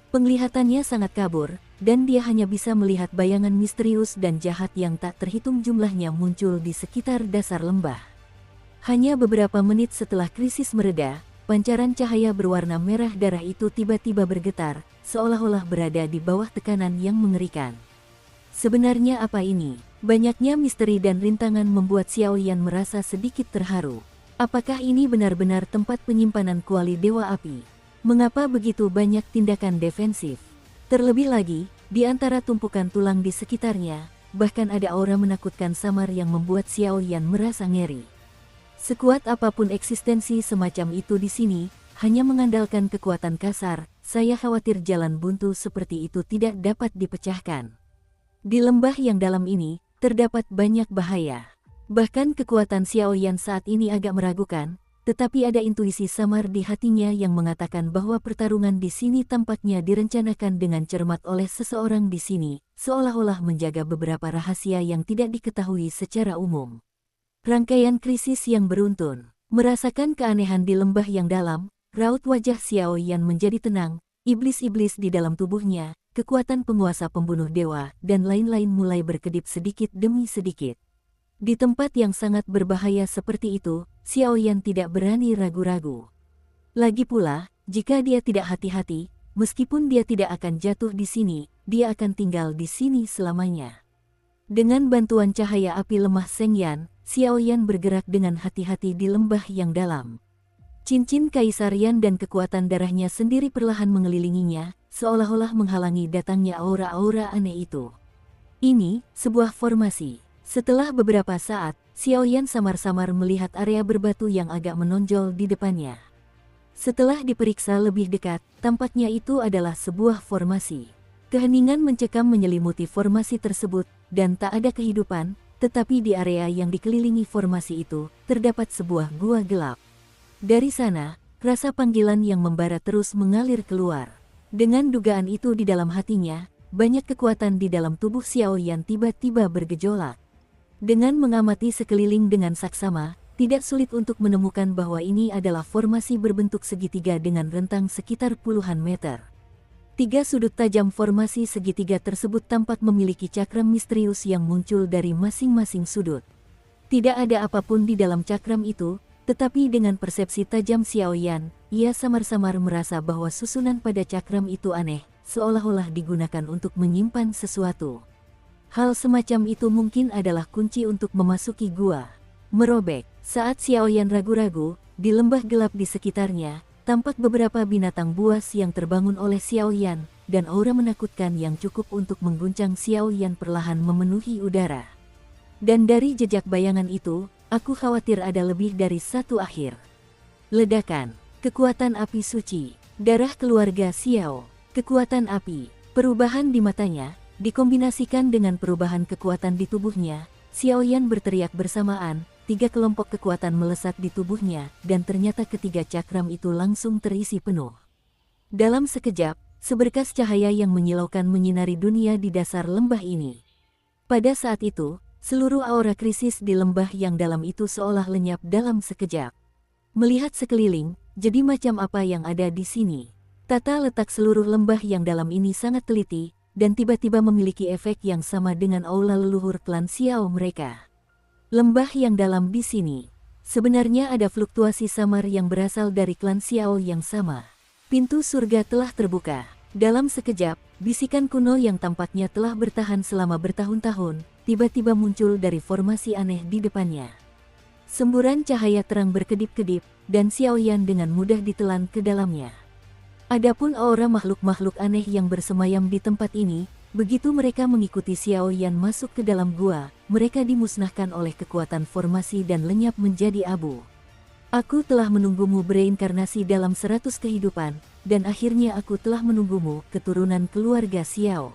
Penglihatannya sangat kabur, dan dia hanya bisa melihat bayangan misterius dan jahat yang tak terhitung jumlahnya muncul di sekitar dasar lembah. Hanya beberapa menit setelah krisis mereda, pancaran cahaya berwarna merah darah itu tiba-tiba bergetar, seolah-olah berada di bawah tekanan yang mengerikan. Sebenarnya apa ini? Banyaknya misteri dan rintangan membuat Xiaoyan merasa sedikit terharu. Apakah ini benar-benar tempat penyimpanan kuali Dewa Api? Mengapa begitu banyak tindakan defensif? Terlebih lagi, di antara tumpukan tulang di sekitarnya, bahkan ada aura menakutkan samar yang membuat Xiaoyan merasa ngeri. Sekuat apapun eksistensi semacam itu di sini, hanya mengandalkan kekuatan kasar, saya khawatir jalan buntu seperti itu tidak dapat dipecahkan. Di lembah yang dalam ini, terdapat banyak bahaya. Bahkan kekuatan Xiaoyan saat ini agak meragukan, tetapi ada intuisi samar di hatinya yang mengatakan bahwa pertarungan di sini tampaknya direncanakan dengan cermat oleh seseorang di sini, seolah-olah menjaga beberapa rahasia yang tidak diketahui secara umum. Rangkaian krisis yang beruntun. Merasakan keanehan di lembah yang dalam, raut wajah Xiaoyan menjadi tenang, iblis-iblis di dalam tubuhnya, kekuatan penguasa pembunuh dewa, dan lain-lain mulai berkedip sedikit demi sedikit. Di tempat yang sangat berbahaya seperti itu, Xiaoyan tidak berani ragu-ragu. Lagi pula, jika dia tidak hati-hati, meskipun dia tidak akan jatuh di sini, dia akan tinggal di sini selamanya. Dengan bantuan cahaya api lemah Shengyan, Xiaoyan bergerak dengan hati-hati di lembah yang dalam. Cincin kaisarian dan kekuatan darahnya sendiri perlahan mengelilinginya, seolah-olah menghalangi datangnya aura-aura aneh itu. Ini, sebuah formasi. Setelah beberapa saat, Xiaoyan samar-samar melihat area berbatu yang agak menonjol di depannya. Setelah diperiksa lebih dekat, tampaknya itu adalah sebuah formasi. Keheningan mencekam menyelimuti formasi tersebut, dan tak ada kehidupan, tetapi di area yang dikelilingi formasi itu, terdapat sebuah gua gelap. Dari sana, rasa panggilan yang membara terus mengalir keluar. Dengan dugaan itu di dalam hatinya, banyak kekuatan di dalam tubuh Xiaoyan tiba-tiba bergejolak. Dengan mengamati sekeliling dengan saksama, tidak sulit untuk menemukan bahwa ini adalah formasi berbentuk segitiga dengan rentang sekitar puluhan meter. Tiga sudut tajam formasi segitiga tersebut tampak memiliki cakram misterius yang muncul dari masing-masing sudut. Tidak ada apapun di dalam cakram itu, tetapi dengan persepsi tajam Xiaoyan, ia samar-samar merasa bahwa susunan pada cakram itu aneh, seolah-olah digunakan untuk menyimpan sesuatu. Hal semacam itu mungkin adalah kunci untuk memasuki gua. Merobek, saat Xiaoyan ragu-ragu, di lembah gelap di sekitarnya, tampak beberapa binatang buas yang terbangun oleh Xiaoyan, dan aura menakutkan yang cukup untuk mengguncang Xiaoyan perlahan memenuhi udara. Dan dari jejak bayangan itu, aku khawatir ada lebih dari satu akhir. Ledakan. Kekuatan api suci. Darah keluarga Xiao. Kekuatan api. Perubahan di matanya, dikombinasikan dengan perubahan kekuatan di tubuhnya. Xiaoyan berteriak bersamaan, 3 kelompok kekuatan melesat di tubuhnya, dan ternyata ketiga cakram itu langsung terisi penuh. Dalam sekejap, seberkas cahaya yang menyilaukan menyinari dunia di dasar lembah ini. Pada saat itu, seluruh aura krisis di lembah yang dalam itu seolah lenyap dalam sekejap. Melihat sekeliling, jadi macam apa yang ada di sini. Tata letak seluruh lembah yang dalam ini sangat teliti, dan tiba-tiba memiliki efek yang sama dengan aula leluhur klan Xiao mereka. Lembah yang dalam di sini. Sebenarnya ada fluktuasi samar yang berasal dari klan Xiao yang sama. Pintu surga telah terbuka. Dalam sekejap, bisikan kuno yang tampaknya telah bertahan selama bertahun-tahun, tiba-tiba muncul dari formasi aneh di depannya. Semburan cahaya terang berkedip-kedip, dan Xiaoyan dengan mudah ditelan ke dalamnya. Adapun aura makhluk-makhluk aneh yang bersemayam di tempat ini, begitu mereka mengikuti Xiaoyan masuk ke dalam gua, mereka dimusnahkan oleh kekuatan formasi dan lenyap menjadi abu. Aku telah menunggumu bereinkarnasi dalam 100 kehidupan, dan akhirnya aku telah menunggumu, keturunan keluarga Xiao.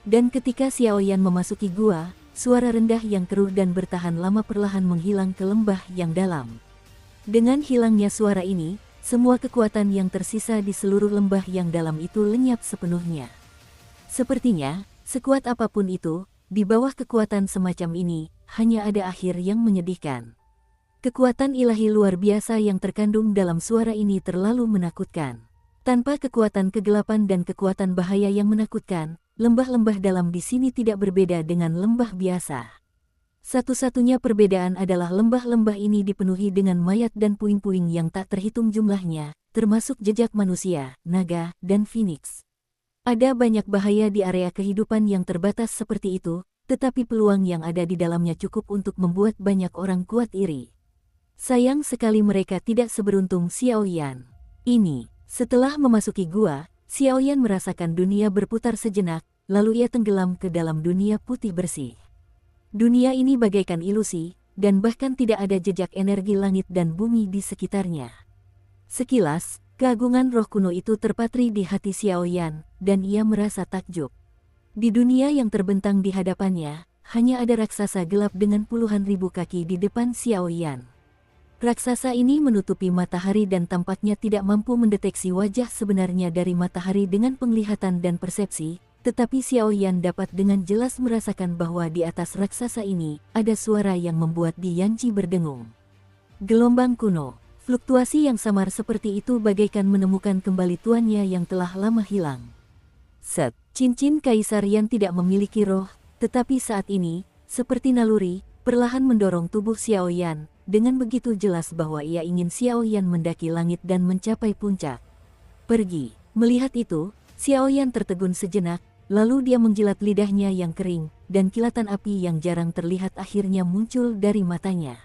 Dan ketika Xiaoyan memasuki gua, suara rendah yang keruh dan bertahan lama perlahan menghilang ke lembah yang dalam. Dengan hilangnya suara ini, semua kekuatan yang tersisa di seluruh lembah yang dalam itu lenyap sepenuhnya. Sepertinya, sekuat apapun itu, di bawah kekuatan semacam ini, hanya ada akhir yang menyedihkan. Kekuatan ilahi luar biasa yang terkandung dalam suara ini terlalu menakutkan. Tanpa kekuatan kegelapan dan kekuatan bahaya yang menakutkan, lembah-lembah dalam di sini tidak berbeda dengan lembah biasa. Satu-satunya perbedaan adalah lembah-lembah ini dipenuhi dengan mayat dan puing-puing yang tak terhitung jumlahnya, termasuk jejak manusia, naga, dan phoenix. Ada banyak bahaya di area kehidupan yang terbatas seperti itu, tetapi peluang yang ada di dalamnya cukup untuk membuat banyak orang kuat iri. Sayang sekali mereka tidak seberuntung Xiaoyan. Ini, setelah memasuki gua, Xiaoyan merasakan dunia berputar sejenak, lalu ia tenggelam ke dalam dunia putih bersih. Dunia ini bagaikan ilusi, dan bahkan tidak ada jejak energi langit dan bumi di sekitarnya. Sekilas, keagungan roh kuno itu terpatri di hati Xiaoyan, dan ia merasa takjub. Di dunia yang terbentang di hadapannya, hanya ada raksasa gelap dengan puluhan ribu kaki di depan Xiaoyan. Raksasa ini menutupi matahari dan tampaknya tidak mampu mendeteksi wajah sebenarnya dari matahari dengan penglihatan dan persepsi, tetapi Xiaoyan dapat dengan jelas merasakan bahwa di atas raksasa ini ada suara yang membuat Dianji berdengung. Gelombang kuno, fluktuasi yang samar seperti itu bagaikan menemukan kembali tuannya yang telah lama hilang. Set, cincin kaisar yang tidak memiliki roh, tetapi saat ini, seperti naluri, perlahan mendorong tubuh Xiaoyan. Dengan begitu jelas bahwa ia ingin Xiaoyan mendaki langit dan mencapai puncak. Pergi. Melihat itu, Xiaoyan tertegun sejenak, lalu dia menjilat lidahnya yang kering, dan kilatan api yang jarang terlihat akhirnya muncul dari matanya.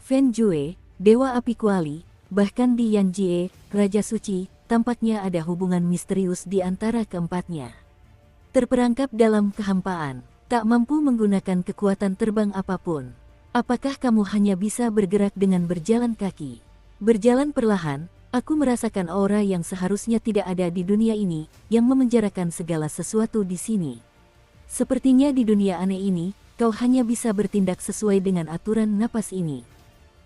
Fen Jue, Dewa Api Kuali, bahkan Di Yanjie, Raja Suci, tampaknya ada hubungan misterius di antara keempatnya. Terperangkap dalam kehampaan, tak mampu menggunakan kekuatan terbang apapun. Apakah kamu hanya bisa bergerak dengan berjalan kaki? Berjalan perlahan, aku merasakan aura yang seharusnya tidak ada di dunia ini, yang memenjarakan segala sesuatu di sini. Sepertinya di dunia aneh ini, kau hanya bisa bertindak sesuai dengan aturan napas ini.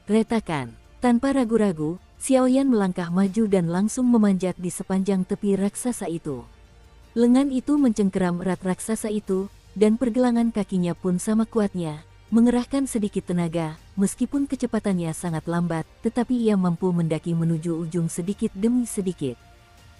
Retakan. Tanpa ragu-ragu, Xiaoyan melangkah maju dan langsung memanjat di sepanjang tepi raksasa itu. Lengan itu mencengkeram erat raksasa itu, dan pergelangan kakinya pun sama kuatnya. Mengerahkan sedikit tenaga, meskipun kecepatannya sangat lambat, tetapi ia mampu mendaki menuju ujung sedikit demi sedikit.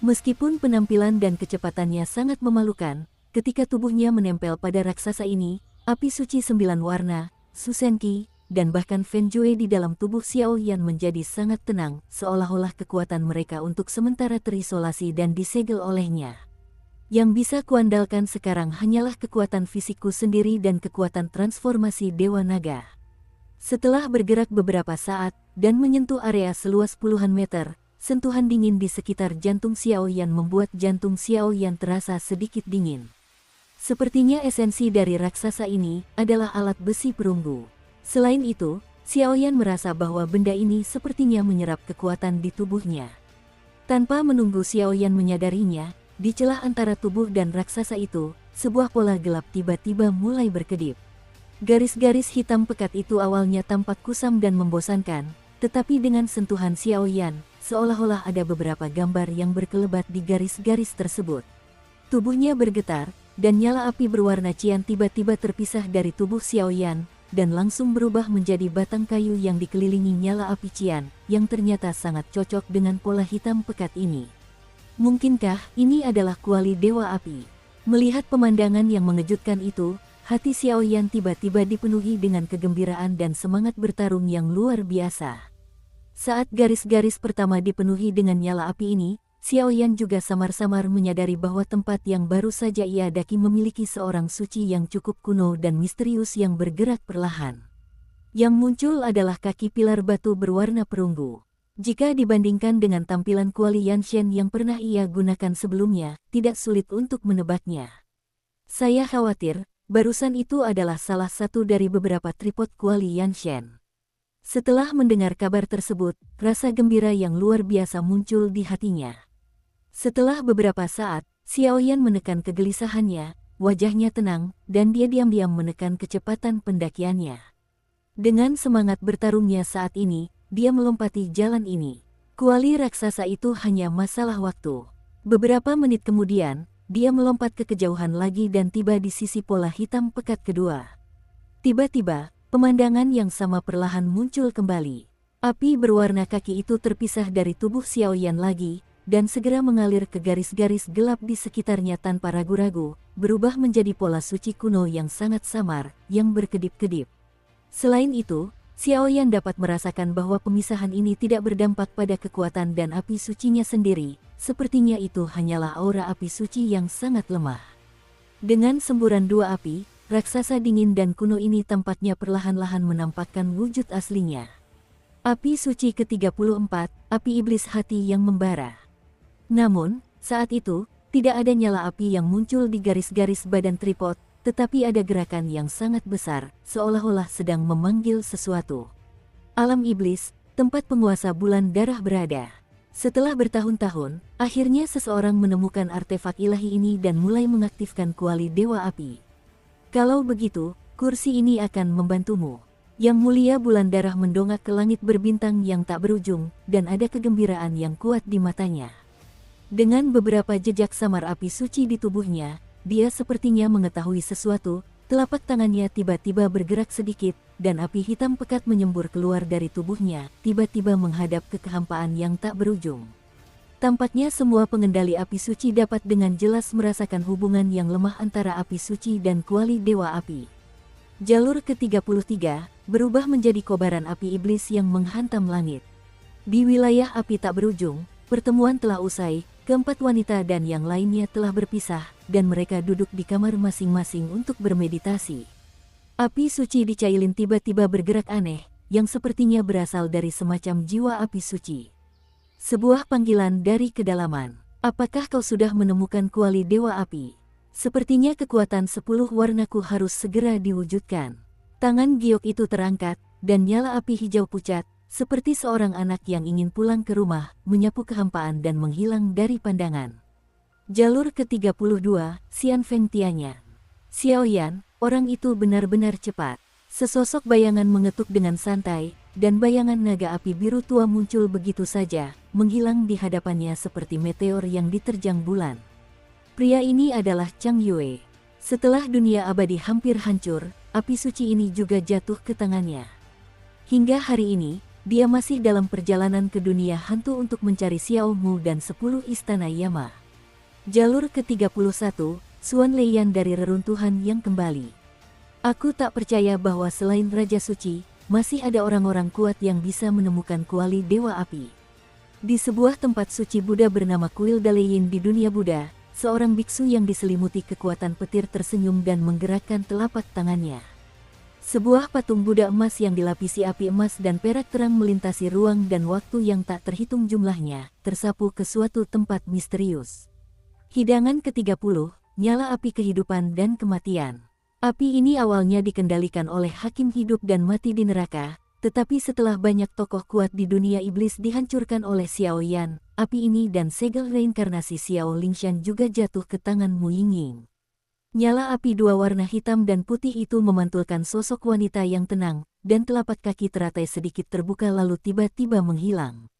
Meskipun penampilan dan kecepatannya sangat memalukan, ketika tubuhnya menempel pada raksasa ini, api suci 9 warna, Susenki, dan bahkan Fen Jue di dalam tubuh Xiaoyan menjadi sangat tenang, seolah-olah kekuatan mereka untuk sementara terisolasi dan disegel olehnya. Yang bisa kuandalkan sekarang hanyalah kekuatan fisikku sendiri dan kekuatan transformasi Dewa Naga. Setelah bergerak beberapa saat, dan menyentuh area seluas puluhan meter, sentuhan dingin di sekitar jantung Xiaoyan membuat jantung Xiaoyan terasa sedikit dingin. Sepertinya esensi dari raksasa ini adalah alat besi perunggu. Selain itu, Xiaoyan merasa bahwa benda ini sepertinya menyerap kekuatan di tubuhnya. Tanpa menunggu Xiaoyan menyadarinya, di celah antara tubuh dan raksasa itu, sebuah pola gelap tiba-tiba mulai berkedip. Garis-garis hitam pekat itu awalnya tampak kusam dan membosankan, tetapi dengan sentuhan Xiaoyan, seolah-olah ada beberapa gambar yang berkelebat di garis-garis tersebut. Tubuhnya bergetar, dan nyala api berwarna cian tiba-tiba terpisah dari tubuh Xiaoyan, dan langsung berubah menjadi batang kayu yang dikelilingi nyala api cian, yang ternyata sangat cocok dengan pola hitam pekat ini. Mungkinkah ini adalah kuali Dewa Api? Melihat pemandangan yang mengejutkan itu, hati Xiaoyan tiba-tiba dipenuhi dengan kegembiraan dan semangat bertarung yang luar biasa. Saat garis-garis pertama dipenuhi dengan nyala api ini, Xiaoyan juga samar-samar menyadari bahwa tempat yang baru saja ia daki memiliki seorang suci yang cukup kuno dan misterius yang bergerak perlahan. Yang muncul adalah kaki pilar batu berwarna perunggu. Jika dibandingkan dengan tampilan kuali Yanshen yang pernah ia gunakan sebelumnya, tidak sulit untuk menebaknya. Saya khawatir, barusan itu adalah salah satu dari beberapa tripod kuali Yanshen. Setelah mendengar kabar tersebut, rasa gembira yang luar biasa muncul di hatinya. Setelah beberapa saat, Xiaoyan menekan kegelisahannya, wajahnya tenang, dan dia diam-diam menekan kecepatan pendakiannya. Dengan semangat bertarungnya saat ini, dia melompati jalan ini. Kuali raksasa itu hanya masalah waktu. Beberapa menit kemudian, dia melompat ke kejauhan lagi dan tiba di sisi pola hitam pekat kedua. Tiba-tiba, pemandangan yang sama perlahan muncul kembali. Api berwarna kaki itu terpisah dari tubuh Xiaoyan lagi, dan segera mengalir ke garis-garis gelap di sekitarnya tanpa ragu-ragu, berubah menjadi pola suci kuno yang sangat samar, yang berkedip-kedip. Selain itu, Xiaoyan dapat merasakan bahwa pemisahan ini tidak berdampak pada kekuatan dan api sucinya sendiri, sepertinya itu hanyalah aura api suci yang sangat lemah. Dengan semburan dua api, raksasa dingin dan kuno ini tampaknya perlahan-lahan menampakkan wujud aslinya. Api suci ke-34, api iblis hati yang membara. Namun, saat itu, tidak ada nyala api yang muncul di garis-garis badan tripod, tetapi ada gerakan yang sangat besar, seolah-olah sedang memanggil sesuatu. Alam iblis, tempat penguasa bulan darah berada. Setelah bertahun-tahun, akhirnya seseorang menemukan artefak ilahi ini dan mulai mengaktifkan kuali Dewa Api. Kalau begitu, kursi ini akan membantumu. Yang mulia bulan darah mendongak ke langit berbintang yang tak berujung, dan ada kegembiraan yang kuat di matanya. Dengan beberapa jejak samar api suci di tubuhnya, dia sepertinya mengetahui sesuatu, telapak tangannya tiba-tiba bergerak sedikit, dan api hitam pekat menyembur keluar dari tubuhnya, tiba-tiba menghadap ke kehampaan yang tak berujung. Tampaknya semua pengendali api suci dapat dengan jelas merasakan hubungan yang lemah antara api suci dan kuali Dewa Api. Jalur ke-33 berubah menjadi kobaran api iblis yang menghantam langit. Di wilayah api tak berujung, pertemuan telah usai, keempat wanita dan yang lainnya telah berpisah, dan mereka duduk di kamar masing-masing untuk bermeditasi. Api suci di Cailin tiba-tiba bergerak aneh, yang sepertinya berasal dari semacam jiwa api suci. Sebuah panggilan dari kedalaman. Apakah kau sudah menemukan kuali Dewa Api? Sepertinya kekuatan 10 warnaku harus segera diwujudkan. Tangan giok itu terangkat, dan nyala api hijau pucat, seperti seorang anak yang ingin pulang ke rumah, menyapu kehampaan dan menghilang dari pandangan. Jalur ke-32, Xian Feng Tianya. Xiaoyan, orang itu benar-benar cepat. Sesosok bayangan mengetuk dengan santai, dan bayangan naga api biru tua muncul begitu saja, menghilang di hadapannya seperti meteor yang diterjang bulan. Pria ini adalah Chang Yue. Setelah dunia abadi hampir hancur, api suci ini juga jatuh ke tangannya. Hingga hari ini, dia masih dalam perjalanan ke dunia hantu untuk mencari Xiao Mu dan 10 istana Yama. Jalur ke-31, Xuan Leiyan dari reruntuhan yang kembali. Aku tak percaya bahwa selain Raja Suci, masih ada orang-orang kuat yang bisa menemukan kuali Dewa Api. Di sebuah tempat suci Buddha bernama Kuil Daleyin di dunia Buddha, seorang biksu yang diselimuti kekuatan petir tersenyum dan menggerakkan telapak tangannya. Sebuah patung Buddha emas yang dilapisi api emas dan perak terang melintasi ruang dan waktu yang tak terhitung jumlahnya, tersapu ke suatu tempat misterius. Hidangan ke-30, nyala api kehidupan dan kematian. Api ini awalnya dikendalikan oleh hakim hidup dan mati di neraka, tetapi setelah banyak tokoh kuat di dunia iblis dihancurkan oleh Xiao Yan, api ini dan segel reinkarnasi Xiao Lingshan juga jatuh ke tangan Mu Yingying. Nyala api dua warna hitam dan putih itu memantulkan sosok wanita yang tenang, dan telapak kaki teratai sedikit terbuka lalu tiba-tiba menghilang.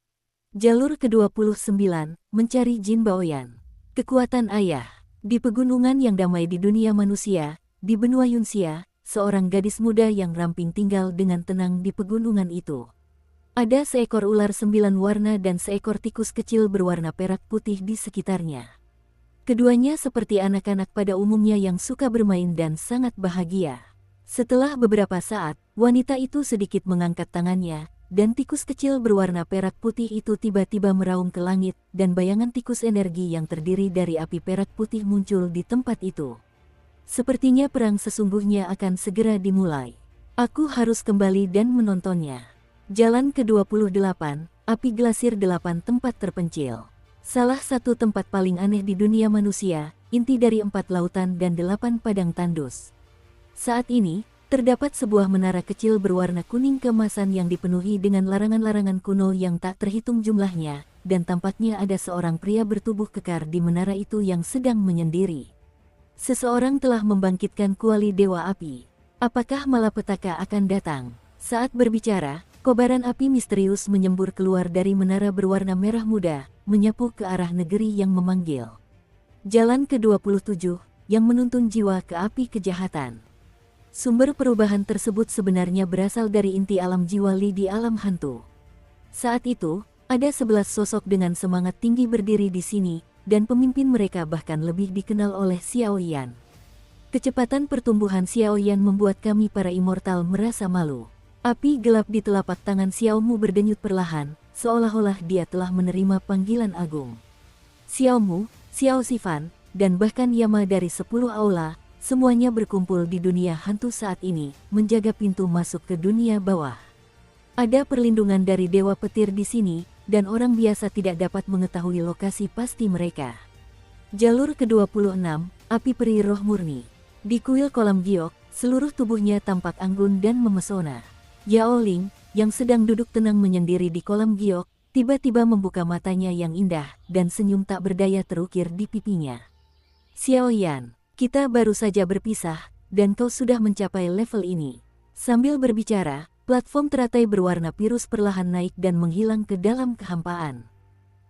Jalur ke-29, mencari Jin Baoyan. Kekuatan ayah. Di pegunungan yang damai di dunia manusia, di benua Yunxia, seorang gadis muda yang ramping tinggal dengan tenang di pegunungan itu. Ada seekor ular 9 warna dan seekor tikus kecil berwarna perak putih di sekitarnya. Keduanya seperti anak-anak pada umumnya yang suka bermain dan sangat bahagia. Setelah beberapa saat, wanita itu sedikit mengangkat tangannya, dan tikus kecil berwarna perak putih itu tiba-tiba meraung ke langit, dan bayangan tikus energi yang terdiri dari api perak putih muncul di tempat itu. Sepertinya perang sesungguhnya akan segera dimulai. Aku harus kembali dan menontonnya. Jalan ke-28, api glasir 8 tempat terpencil. Salah satu tempat paling aneh di dunia manusia, inti dari 4 lautan dan 8 padang tandus. Saat ini, terdapat sebuah menara kecil berwarna kuning keemasan yang dipenuhi dengan larangan-larangan kuno yang tak terhitung jumlahnya, dan tampaknya ada seorang pria bertubuh kekar di menara itu yang sedang menyendiri. Seseorang telah membangkitkan kuali Dewa Api. Apakah malapetaka akan datang? Saat berbicara, kobaran api misterius menyembur keluar dari menara berwarna merah muda, menyapu ke arah negeri yang memanggil. Jalan ke-27, yang menuntun jiwa ke api kejahatan. Sumber perubahan tersebut sebenarnya berasal dari inti alam jiwa Li di alam hantu. Saat itu, ada 11 sosok dengan semangat tinggi berdiri di sini, dan pemimpin mereka bahkan lebih dikenal oleh Xiao Yan. Kecepatan pertumbuhan Xiao Yan membuat kami para immortal merasa malu. Api gelap di telapak tangan Xiao Mu berdenyut perlahan, seolah-olah dia telah menerima panggilan agung. Xiao Mu, Xiao Sifan, dan bahkan Yama dari 10 aula, semuanya berkumpul di dunia hantu saat ini, menjaga pintu masuk ke dunia bawah. Ada perlindungan dari Dewa Petir di sini, dan orang biasa tidak dapat mengetahui lokasi pasti mereka. Jalur ke-26, api peri roh murni. Di kuil kolam giok, seluruh tubuhnya tampak anggun dan memesona. Yao Ling, yang sedang duduk tenang menyendiri di kolam giok, tiba-tiba membuka matanya yang indah, dan senyum tak berdaya terukir di pipinya. Xiao Yan, kita baru saja berpisah, dan kau sudah mencapai level ini. Sambil berbicara, platform teratai berwarna biru perlahan naik dan menghilang ke dalam kehampaan.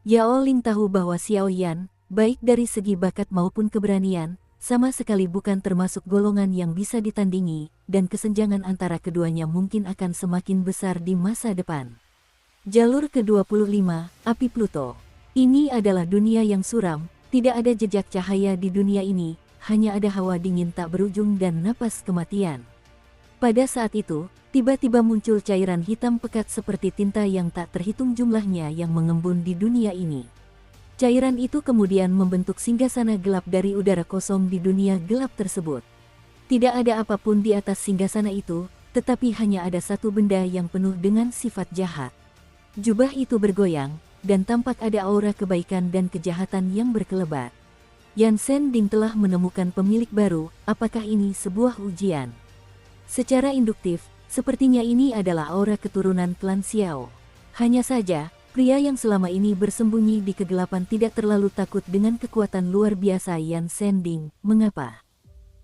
Yao Ling tahu bahwa Xiao Yan, baik dari segi bakat maupun keberanian, sama sekali bukan termasuk golongan yang bisa ditandingi, dan kesenjangan antara keduanya mungkin akan semakin besar di masa depan. Jalur ke-25, api Pluto. Ini adalah dunia yang suram, tidak ada jejak cahaya di dunia ini, hanya ada hawa dingin tak berujung dan napas kematian. Pada saat itu, tiba-tiba muncul cairan hitam pekat seperti tinta yang tak terhitung jumlahnya yang mengembun di dunia ini. Cairan itu kemudian membentuk singgasana gelap dari udara kosong di dunia gelap tersebut. Tidak ada apapun di atas singgasana itu, tetapi hanya ada satu benda yang penuh dengan sifat jahat. Jubah itu bergoyang, dan tampak ada aura kebaikan dan kejahatan yang berkelebat. Yan Sending telah menemukan pemilik baru, apakah ini sebuah ujian? Secara induktif, sepertinya ini adalah aura keturunan klan Xiao. Hanya saja, pria yang selama ini bersembunyi di kegelapan tidak terlalu takut dengan kekuatan luar biasa Yan Sending. Mengapa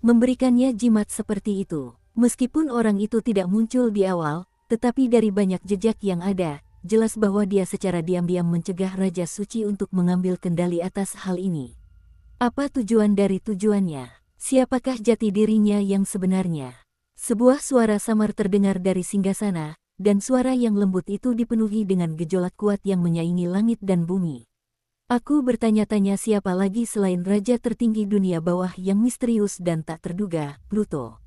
memberikannya jimat seperti itu? Meskipun orang itu tidak muncul di awal, tetapi dari banyak jejak yang ada, jelas bahwa dia secara diam-diam mencegah Raja Suci untuk mengambil kendali atas hal ini. Apa tujuan dari tujuannya? Siapakah jati dirinya yang sebenarnya? Sebuah suara samar terdengar dari singgasana, dan suara yang lembut itu dipenuhi dengan gejolak kuat yang menyaingi langit dan bumi. Aku bertanya-tanya siapa lagi selain Raja tertinggi dunia bawah yang misterius dan tak terduga, Pluto.